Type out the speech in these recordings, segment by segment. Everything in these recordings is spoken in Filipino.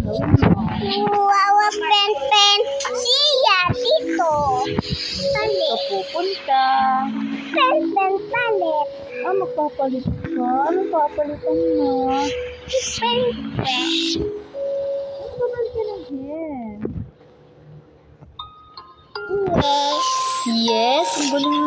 Wow, pen. Siya, dito. Palit. Pupunta. Pen, palit. Magpapalit ka? Anong papalitan mo? Pen. Magpapalit ka ng pen. Yes. Yes, ang galing.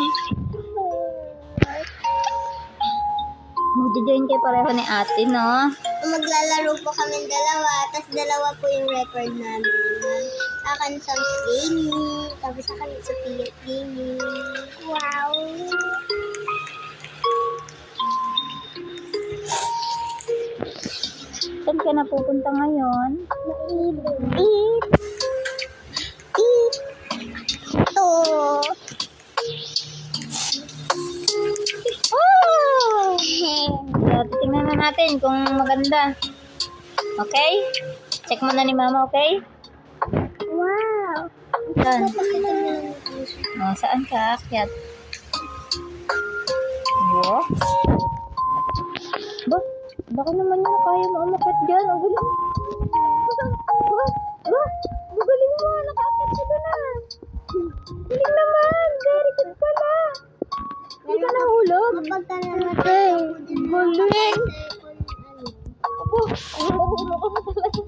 Magja-join kayo pareho ni ate, no? Maglalaro po kami dalawa, tapos dalawa po yung record namin. Akan Sam's Gaming, tapos akan Sophia Gaming. Wow! Saan ka na pupunta ngayon? Ito. So, titingnan na natin kung maganda. Okay? Check mo na ni mama, okay? Wow! Saan? Saan ka? Akyat. Box? Baka naman yun kaya mo umakyat dyan. Ang galing. Magaling mo. Nakaakyat ka doon na. Galing naman. Very good pala. Hindi ka nahulog. Mapagtanong natin. Galing. Ako, ano ka talaga.